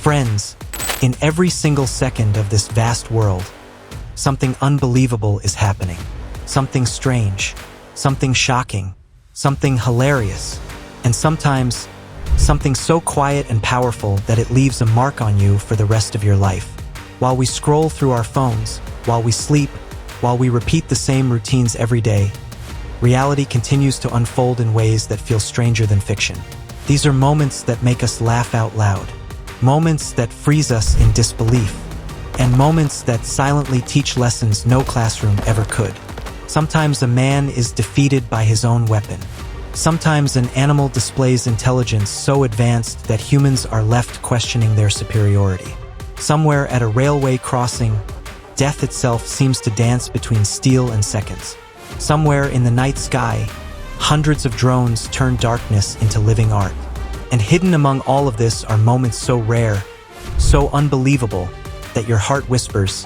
Friends, in every single second of this vast world, something unbelievable is happening. Something strange, something shocking, something hilarious, and sometimes something so quiet and powerful that it leaves a mark on you for the rest of your life. While we scroll through our phones, while we sleep, while we repeat the same routines every day, reality continues to unfold in ways that feel stranger than fiction. These are moments that make us laugh out loud, moments that freeze us in disbelief, and moments that silently teach lessons no classroom ever could. Sometimes a man is defeated by his own weapon. Sometimes an animal displays intelligence so advanced that humans are left questioning their superiority. Somewhere at a railway crossing, death itself seems to dance between steel and seconds. Somewhere in the night sky, hundreds of drones turn darkness into living art. And hidden among all of this are moments so rare, so unbelievable, that your heart whispers,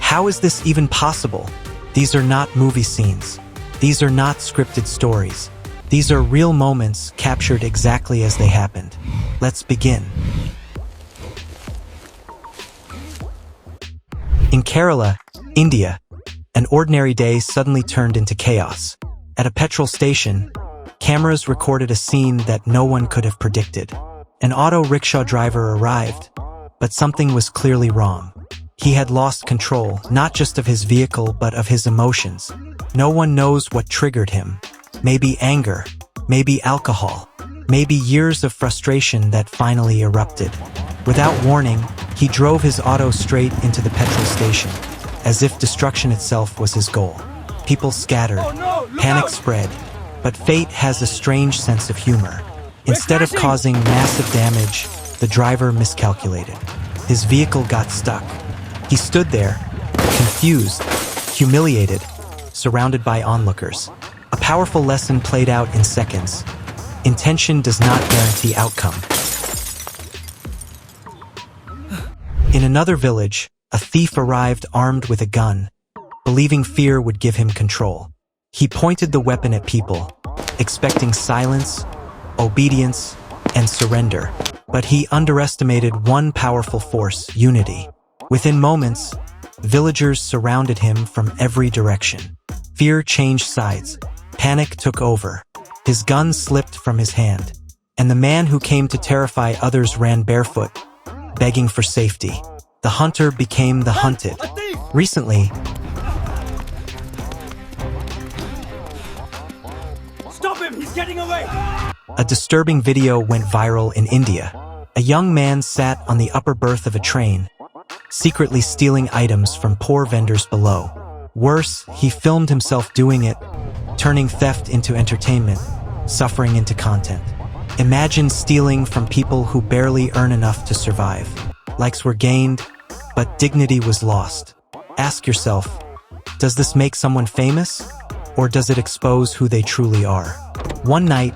"How is this even possible?" These are not movie scenes. These are not scripted stories. These are real moments captured exactly as they happened. Let's begin. In Kerala, India, an ordinary day suddenly turned into chaos. At a petrol station, cameras recorded a scene that no one could have predicted. An auto rickshaw driver arrived, but something was clearly wrong. He had lost control, not just of his vehicle, but of his emotions. No one knows what triggered him. Maybe anger, maybe alcohol, maybe years of frustration that finally erupted. Without warning, he drove his auto straight into the petrol station, as if destruction itself was his goal. People scattered, panic spread, but fate has a strange sense of humor. Instead of causing massive damage, the driver miscalculated. His vehicle got stuck. He stood there, confused, humiliated, surrounded by onlookers. A powerful lesson played out in seconds. Intention does not guarantee outcome. In another village, a thief arrived armed with a gun, believing fear would give him control. He pointed the weapon at people, expecting silence, obedience, and surrender. But he underestimated one powerful force: unity. Within moments, villagers surrounded him from every direction. Fear changed sides. Panic took over. His gun slipped from his hand, and the man who came to terrify others ran barefoot, begging for safety. The hunter became the hunted. Recently, Stop him! He's getting away! a disturbing video went viral in India. A young man sat on the upper berth of a train, secretly stealing items from poor vendors below. Worse, he filmed himself doing it, turning theft into entertainment, suffering into content. Imagine stealing from people who barely earn enough to survive. Likes were gained, but dignity was lost. Ask yourself, does this make someone famous, or does it expose who they truly are? One night,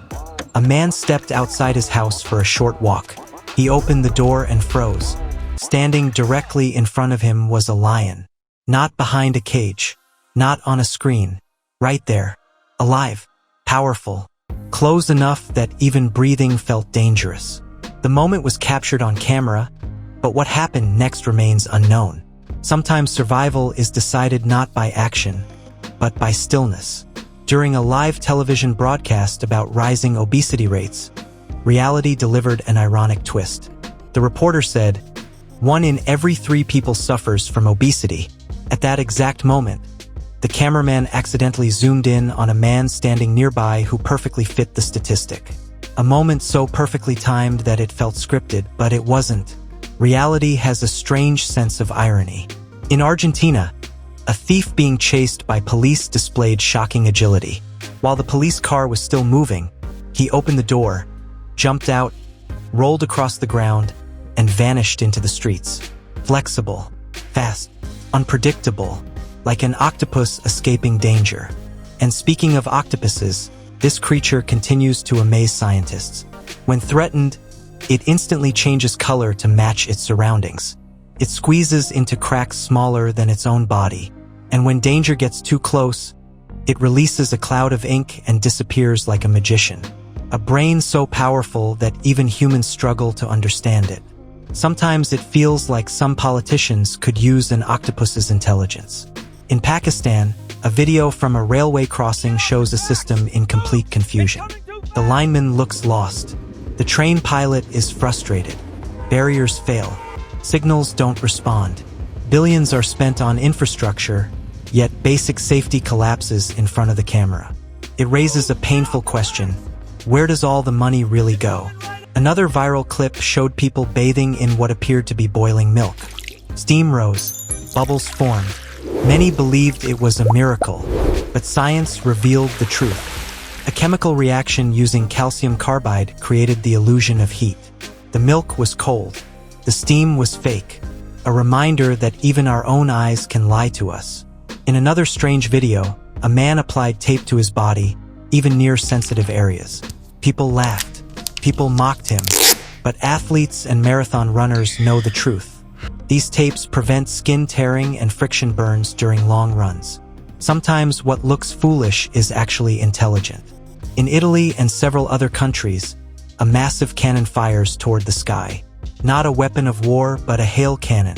a man stepped outside his house for a short walk. He opened the door and froze. Standing directly in front of him was a lion. Not behind a cage, not on a screen. Right there, alive, powerful, close enough that even breathing felt dangerous. The moment was captured on camera, but what happened next remains unknown. Sometimes survival is decided not by action, but by stillness. During a live television broadcast about rising obesity rates, reality delivered an ironic twist. The reporter said, "1 in every 3 people suffers from obesity." At that exact moment, the cameraman accidentally zoomed in on a man standing nearby who perfectly fit the statistic. A moment so perfectly timed that it felt scripted, but it wasn't. Reality has a strange sense of irony. In Argentina, a thief being chased by police displayed shocking agility. While the police car was still moving, he opened the door, jumped out, rolled across the ground, and vanished into the streets. Flexible, fast, unpredictable, like an octopus escaping danger. And speaking of octopuses, this creature continues to amaze scientists. When threatened, it instantly changes color to match its surroundings. It squeezes into cracks smaller than its own body, and when danger gets too close, it releases a cloud of ink and disappears like a magician. A brain so powerful that even humans struggle to understand it. Sometimes it feels like some politicians could use an octopus's intelligence. In Pakistan, a video from a railway crossing shows a system in complete confusion. The lineman looks lost. The train pilot is frustrated. Barriers fail. Signals don't respond. Billions are spent on infrastructure, yet basic safety collapses in front of the camera. It raises a painful question. Where does all the money really go? Another viral clip showed people bathing in what appeared to be boiling milk. Steam rose. Bubbles formed. Many believed it was a miracle, but science revealed the truth. A chemical reaction using calcium carbide created the illusion of heat. The milk was cold. The steam was fake. A reminder that even our own eyes can lie to us. In another strange video, a man applied tape to his body, even near sensitive areas. People laughed. People mocked him. But athletes and marathon runners know the truth. These tapes prevent skin tearing and friction burns during long runs. Sometimes what looks foolish is actually intelligent. In Italy and several other countries, a massive cannon fires toward the sky. Not a weapon of war, but a hail cannon.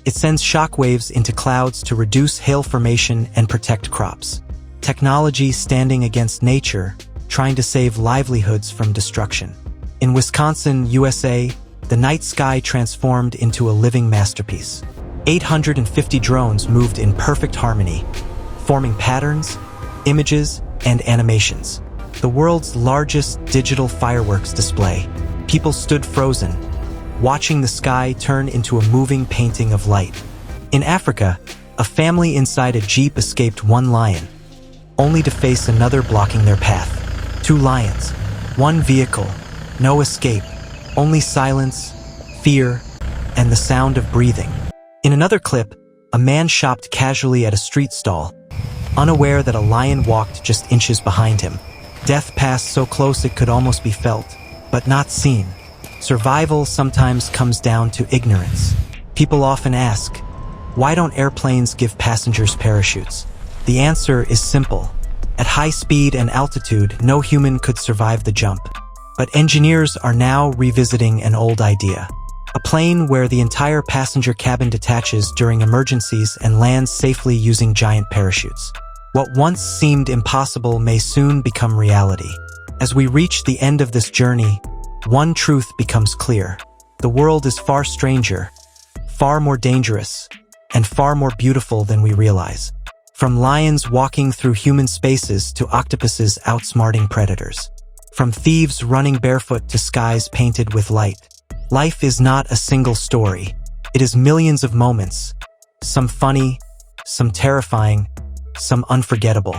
It sends shockwaves into clouds to reduce hail formation and protect crops. Technology standing against nature, trying to save livelihoods from destruction. In Wisconsin, USA, the night sky transformed into a living masterpiece. 850 drones moved in perfect harmony, forming patterns, images, and animations. The world's largest digital fireworks display. People stood frozen, watching the sky turn into a moving painting of light. In Africa, a family inside a jeep escaped one lion, only to face another blocking their path. 2 lions, 1 vehicle, no escape, only silence, fear, and the sound of breathing. In another clip, a man shopped casually at a street stall, unaware that a lion walked just inches behind him. Death passed so close it could almost be felt, but not seen. Survival sometimes comes down to ignorance. People often ask, why don't airplanes give passengers parachutes? The answer is simple. At high speed and altitude, no human could survive the jump. But engineers are now revisiting an old idea. A plane where the entire passenger cabin detaches during emergencies and lands safely using giant parachutes. What once seemed impossible may soon become reality. As we reach the end of this journey, one truth becomes clear. The world is far stranger, far more dangerous, and far more beautiful than we realize. From lions walking through human spaces to octopuses outsmarting predators. From thieves running barefoot to skies painted with light. Life is not a single story. It is millions of moments. Some funny, some terrifying, some unforgettable.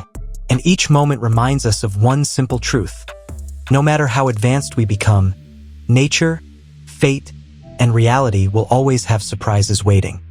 And each moment reminds us of one simple truth. No matter how advanced we become, nature, fate, and reality will always have surprises waiting.